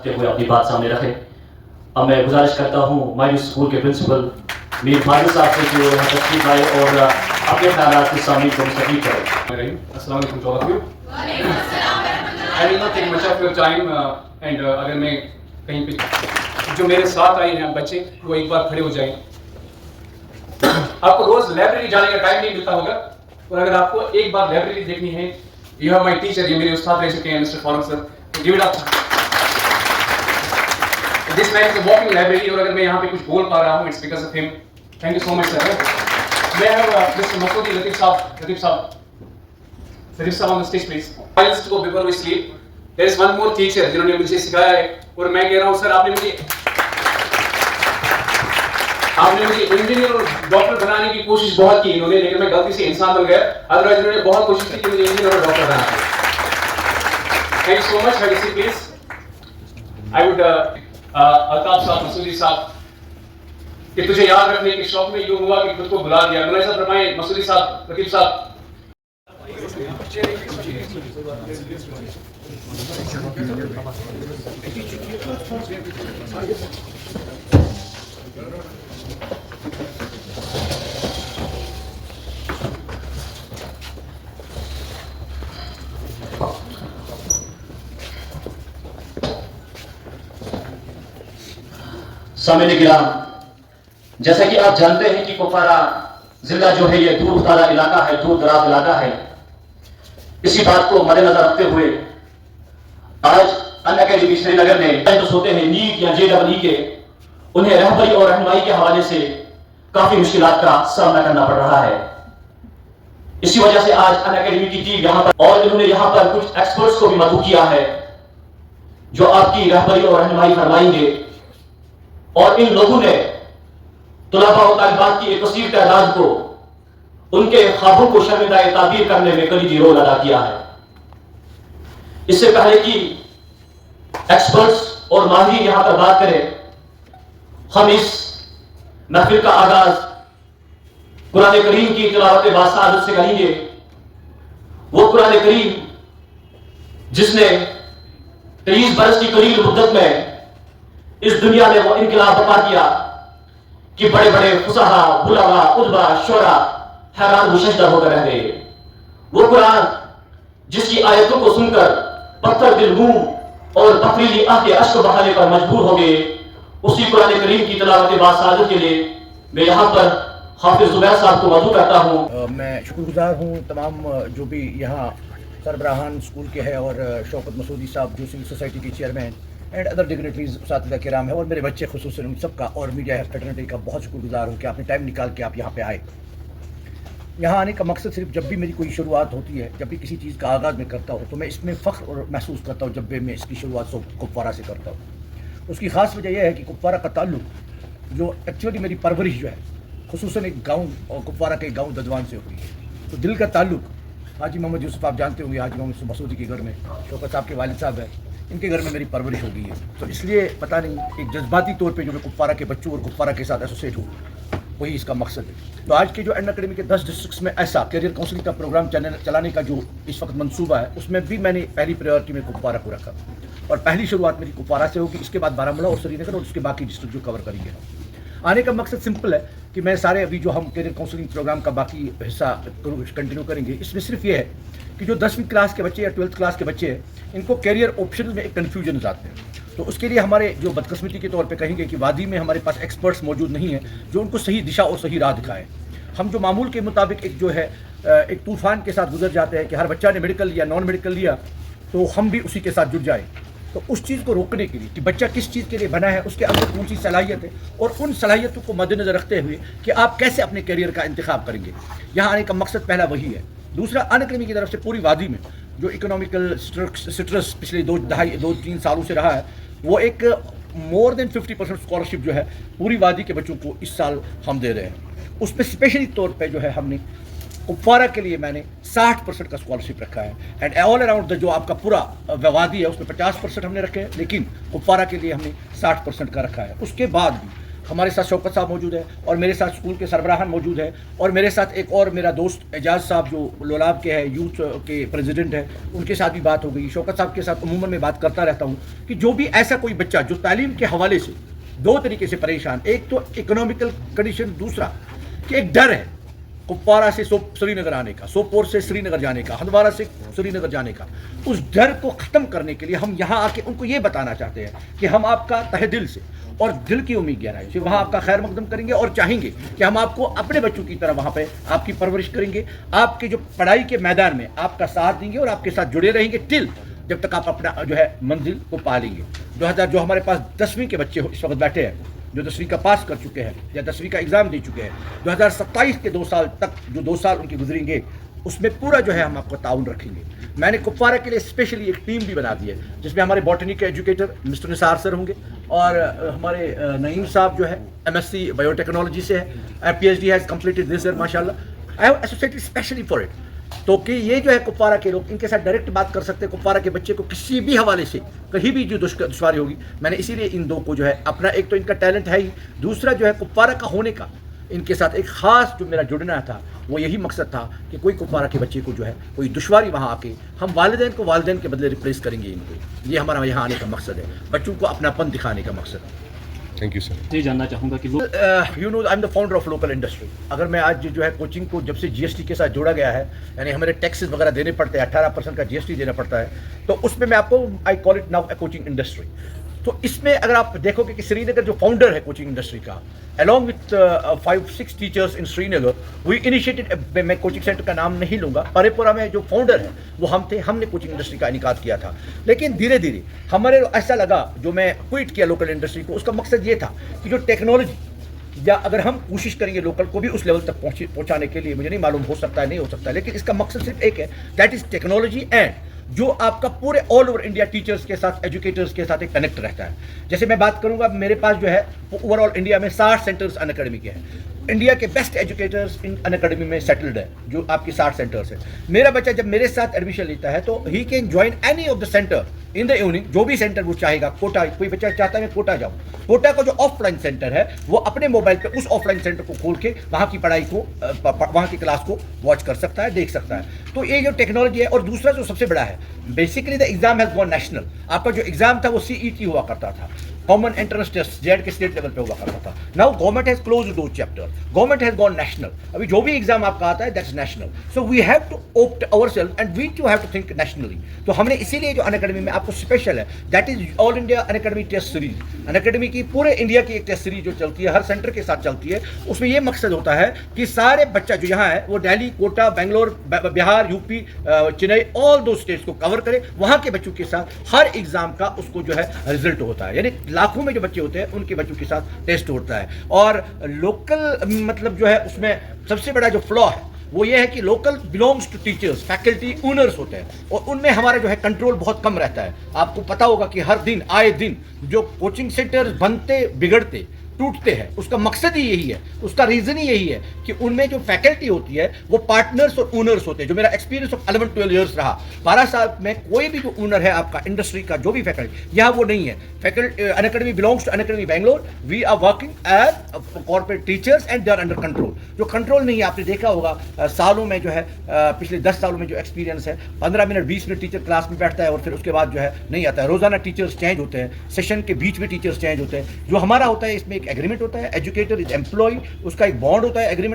रखते हुए अपनी बात सामने रखें। अब मैं गुजारिश करता हूँ मायूस स्कूल के प्रिंसिपल मीर फाजिल साहब से कि वो यहाँ तशरीफ लाए और अपने ख्यालात की सामने को मुस्तफ़ी करें। अस्सलाम वालेकुम to all of you. I will not take much of your time and अगर मैं कहीं पे जो मेरे साथ आए हैं बच्चे वो एक बार खड़े हो जाएं। आपको रोज लाइब्रेरी जाने का टाइम नहीं मिलता होगा और अगर आपको एक बार लाइब्रेरी देखनी है, यू हैव माय टीचर, ये मेरे उस्ताद रह चुके हैं mister Farooq sir, give it up. This man is a walking library और अगर मैं यहाँ पे कुछ बोल पा रहा हूँ it's because of him. Thank you so much sir. मैं हैव मिस्टर मसूदी लतीफ साहब on the stage please. I used to go before we sleep. There is one more teacher जिन्होंने मुझे सिखाया है और मैं कह रहा हूँ सर आपने मुझे इंजीनियर और डॉक्टर बनाने की कोशिश बहुत की इन्होंने, लेकिन मैं गलती से इंसान बन गया। अदरवाइज इन्होंने बहुत कोशिश की कि मुझे इंजीनियर और डॉक्टर बनाना है। Thank you so much. Have a seat please. I would Altaf साहब, मसूदी साहब, कि तुझे याद रखने के शौक में यूं हुआ कि खुद को भुला दिया। मुलाज़ा फरमाए मसूदी साहब, लतीफ साहब। सामने गिराम, जैसा कि आप जानते हैं कि कुपवारा जिला जो है ये दूर दराज इलाका है, दूर दराज इलाका है। इसी बात को मद्देनजर रखते हुए आज अन अकेडमी श्रीनगर ने जो होते हैं नीट या JEE के, उन्हें रहबरी और रहनुमाई के हवाले से काफी मुश्किलात का सामना करना पड़ रहा है। इसी वजह से आज अन अकेडमी की टीम यहाँ पर और इन्होंने यहाँ पर कुछ एक्सपर्ट्स को भी मदऊ किया है जो आपकी रहबरी और रहनुमाई फरमाएंगे और इन लोगों ने तुलबा और तालिबात की एक कसीर तादाद को उनके ख्वाबों को शर्मिंदा ताबीर करने में कलीदी रोल अदा किया है। इससे पहले कि एक्सपर्ट्स और माहिर यहां पर बात करें, हम इस महफिल का आगाज कुरान करीम की तिलावत बासादत से करेंगे। वो कुरान करीम जिसने 23 बरस की करीब मुद्दत में इस दुनिया में वो इनकलाब बर्पा किया कि बड़े बड़े फुसहा, बुलावा, उदबा, शोरा हैरान मुशद्दा होकर रह गए। वो कुरान जिसकी आयतों को सुनकर पत्थर दिल मुंह और पथरीली आंखें अश्क बहाने पर मजबूर हो गए, उसी कुरान करीम की तिलावत बासादत के लिए मैं यहाँ पर हाफिज जुबैर साहब को मदऊ करता हूँ। मैं शुक्रगुजार हूँ तमाम जो भी यहाँ सरबराहान स्कूल के हैं और शौकत मसूदी साहब जो सिविल सोसाइटी के चेयरमैन एंड अदर डिग्नेटरीज उस्ताद किराम है और मेरे बच्चे खुसूसन उन सबका और मीडिया फ्रेटर्निटी का बहुत शुक्रगुजार हूँ कि आपने टाइम निकाल के आप यहाँ पे आए। यहाँ आने का मकसद सिर्फ जब भी मेरी कोई शुरुआत होती है, जब भी किसी चीज़ का आगाज़ में करता हूँ तो मैं इसमें फ़ख्र और महसूस करता हूँ जब भी मैं इसकी शुरुआत कुपवारा से करता हूँ। उसकी ख़ास वजह यह है कि कुपवारा का ताल्लुक़ जो एक्चुअली मेरी परवरिश जो है खुसूसन एक गाँव और कुपवारा के गाँव ददवान से हुई है, तो दिल का ताल्लुक़ हाजी मोहम्मद यूसुफ आप जानते होंगे, हाजी मोहम्मद मसूदी के घर में शौकत साहब के वालिद साहब हैं, इनके घर में मेरी परवरिश हो गई है। तो इसलिए पता नहीं एक जज्बाती तौर पे जो मैं कुपवारा के बच्चों और कुपवारा के साथ एसोसिएट हूँ, वही इसका मकसद है। तो आज के जो अन अकेडमी के 10 डिस्ट्रिक्ट्स में ऐसा करियर काउंसलिंग का प्रोग्राम चलाने का जो इस वक्त मंसूबा है, उसमें भी मैंने पहली प्रायोरिटी में कुपवारा को रखा और पहली शुरुआत मेरी कुपवारा से होगी, इसके बाद बारामूला और श्रीनगर और उसके बाकी डिस्ट्रिक्ट जो कवर करेंगे हम। आने का मकसद सिंपल है कि मैं सारे अभी जो हम करियर काउंसलिंग प्रोग्राम का बाकी हिस्सा कंटिन्यू करेंगे, इसमें सिर्फ ये है कि जो 10वीं क्लास के बच्चे या 12th क्लास के बच्चे हैं इनको कैरियर ऑप्शन में एक कन्फ्यूजन आते हैं। तो उसके लिए हमारे जो बदकिस्मती के तौर पे कहेंगे कि वादी में हमारे पास एक्सपर्ट्स मौजूद नहीं हैं जो उनको सही दिशा और सही राह दिखाएं। हम जो मामूल के मुताबिक एक जो है एक तूफ़ान के साथ गुजर जाते हैं कि हर बच्चा ने मेडिकल लिया, नॉन मेडिकल लिया, तो हम भी उसी के साथ जुड़ जाएँ। तो उस चीज़ को रोकने के लिए कि बच्चा किस चीज़ के लिए बना है, उसके अंदर कौन सी सलाहियत है और उन सलाहियतों को मद्देनज़र रखते हुए कि आप कैसे अपने करियर का इंतखाब करेंगे, यहाँ आने का मकसद पहला वही है। दूसरा, अन अकेडमी की तरफ से पूरी वादी में जो इकोनॉमिकल स्ट्रेस पिछले 2-3 सालों से रहा है, वो एक मोर देन 50% स्कॉलरशिप जो है पूरी वादी के बच्चों को इस साल हम दे रहे हैं। उस पर स्पेशली तौर पे जो है हमने कुपवारा के लिए मैंने 60% का स्कॉलरशिप रखा है एंड ऑल अराउंड जो आपका पूरा वादी है उसमें 50% हमने रखे हैं, लेकिन कुपवारा के लिए हमने 60% का रखा है। उसके बाद भी हमारे साथ शौकत साहब मौजूद है और मेरे साथ स्कूल के सरबराहान मौजूद है और मेरे साथ एक और मेरा दोस्त एजाज साहब जो लोलाब के हैं, यूथ के प्रेसिडेंट हैं, उनके साथ भी बात हो गई। शौकत साहब के साथ उमूमन मैं बात करता रहता हूँ कि जो भी ऐसा कोई बच्चा जो तालीम के हवाले से दो तरीके से परेशान, एक तो इकोनॉमिकल कंडीशन, दूसरा कि एक डर है कुपवारा से श्रीनगर आने का, सोपोर से श्रीनगर जाने का, हंदवारा से श्रीनगर जाने का, उस डर को ख़त्म करने के लिए हम यहाँ आके उनको ये बताना चाहते हैं कि हम आपका तहे दिल से और दिल की उम्मीद गहराई से वहाँ आपका खैर मकदम करेंगे और चाहेंगे कि हम आपको अपने बच्चों की तरह वहाँ पे आपकी परवरिश करेंगे, आपके जो पढ़ाई के मैदान में आपका साथ देंगे और आपके साथ जुड़े रहेंगे टिल जब तक आप अपना जो है मंजिल को पा लेंगे। जो हमारे पास 10वीं के बच्चे इस वक्त बैठे हैं, जो 10वीं का पास कर चुके हैं या 10वीं का एग्ज़ाम दे चुके हैं, 2027 के 2 साल तक जो 2 साल उनके गुजरेंगे उसमें पूरा जो है हम आपको ताउन रखेंगे। मैंने कुपवारा के लिए स्पेशली एक टीम भी बना दी है जिसमें हमारे बॉटनी के एजुकेटर मिस्टर निसार सर होंगे और हमारे नईम साहब जो है MSc बायोटेक्नोलॉजी से है, PhD has completed this year माशाल्लाह। I have associated specially for it, तो कि ये जो है कुपवारा के लोग इनके साथ डायरेक्ट बात कर सकते हैं। कुपवारा के बच्चे को किसी भी हवाले से कहीं भी जो दुश्वारी होगी, मैंने इसीलिए इन दो को जो है अपना, एक तो इनका टैलेंट है ही, दूसरा जो है कुपवारा का होने का इनके साथ एक ख़ास जो मेरा जुड़ना था वो यही मकसद था कि कोई कुपवारा के बच्चे को जो है कोई दुश्वारी वहाँ आके हम वालिदैन को वालिदैन के बदले रिप्लेस करेंगे इनको। ये हमारा यहाँ आने का मकसद है, बच्चों को अपनापन दिखाने का मकसद है। Thank you sir. ये जानना चाहूँगा कि you know I am the founder of local industry. अगर मैं आज जो है कोचिंग को जब से GST के साथ जोड़ा गया है, यानी हमारे टैक्सेस वगैरह देने पड़ते हैं, 18% का GST देना पड़ता है, तो उसमें मैं आपको I call it now A coaching industry. तो इसमें अगर आप देखोगे कि श्रीनगर जो फाउंडर है कोचिंग इंडस्ट्री का, along with 5-6 teachers in Srinagar, we initiated, मैं कोचिंग सेंटर का नाम नहीं लूँगा, परेपुरा में जो फाउंडर है वो हम थे, हमने कोचिंग इंडस्ट्री का इनिकाद किया था। लेकिन धीरे धीरे हमारे ऐसा लगा, जो मैं क्विट किया लोकल इंडस्ट्री को, उसका मकसद ये था कि जो टेक्नोलॉजी या अगर हम कोशिश करेंगे लोकल को भी उस लेवल तक पहुँचाने के लिए, मुझे नहीं मालूम हो सकता है नहीं हो सकता है, लेकिन इसका मकसद सिर्फ एक है, दैट इज़ टेक्नोलॉजी एंड जो आपका पूरे ऑल ओवर इंडिया टीचर्स के साथ, एजुकेटर्स के साथ एक कनेक्ट रहता है। जैसे मैं बात करूंगा, मेरे पास जो है ओवरऑल इंडिया में 60 सेंटर्स अनअकैडमी के हैं। इंडिया के बेस्ट एजुकेटर्स इन अनअकैडमी में सेटल्ड है, जो आपकी 60 सेंटर्स है। मेरा बच्चा जब मेरे साथ एडमिशन लेता है तो he can join any of the centre in the evening, जो भी सेंटर वो चाहेगा। कोटा, कोई बच्चा चाहता है मैं कोटा जाऊँ, कोटा का जो ऑफलाइन सेंटर है वो अपने मोबाइल पे उस ऑफलाइन सेंटर को खोल के वहाँ की पढ़ाई को, वहाँ की क्लास को वॉच कर सकता है, देख सकता है। तो ये जो टेक्नोलॉजी है, और दूसरा जो सबसे बड़ा है, basically the exam has gone national. आपका जो एग्जाम था वो CET हुआ करता था, कॉमन एंट्रेंस टेस्ट जेड के स्टेट लेवल पे हुआ करता था। Now government has closed the chapter, government has gone national. अभी जो भी एग्जाम आपका आता है that's national, so we have to opt ourself and we to have to think nationally. तो हमने इसीलिए जो अनअकैडमी में आपको स्पेशल है, that is all India Unacademy test series. Unacademy की पूरे इंडिया की एक टेस्ट सीरीज जो चलती है, हर सेंटर के साथ चलती है। उसमें ये मकसद होता है कि सारे बच्चा जो यहाँ है वो दिल्ली, कोटा, बेंगलोर, बिहार, UP, चेन्नई, ऑल दो स्टेट्स को कवर करे। वहाँ के बच्चों के साथ हर एग्जाम का उसको जो है रिजल्ट होता है, यानी लाखों में जो बच्चे होते हैं उनके बच्चों के साथ टेस्ट होता है। और लोकल मतलब जो है उसमें सबसे बड़ा जो फ्लॉ है वो ये है कि local belongs to teachers, faculty, owners होते हैं और उनमें हमारा जो है कंट्रोल बहुत कम रहता है। आपको पता होगा कि हर दिन आए दिन जो कोचिंग सेंटर्स बनते, बिगड़ते, टूटते हैं, उसका मकसद ही यही है, उसका रीज़न ही यही है कि उनमें जो फैकल्टी होती है वो पार्टनर्स और ओनर्स होते हैं। जो मेरा एक्सपीरियंस ऑफ 11-12 ईयर्स रहा, 12 साल में कोई भी जो ओनर है आपका इंडस्ट्री का, जो भी फैकल्टी, यहाँ वो नहीं है। Faculty Unacademy belongs to Unacademy Bangalore, we are working as corporate teachers and they are under control. जो कंट्रोल नहीं है, आपने देखा होगा सालों में जो है, पिछले 10 सालों में जो एक्सपीरियंस है, 15 मिनट 20 मिनट टीचर क्लास में बैठता है और फिर उसके बाद जो है नहीं आता है। रोजाना टीचर्स चेंज होते हैं, सेशन के बीच में टीचर्स चेंज होते हैं। जो हमारा होता है इसमें एक एग्रीमेंट होता है, एजुकेटर इज एम्प्लॉय, उसका एक बॉन्ड होता है, एग्रीमेंट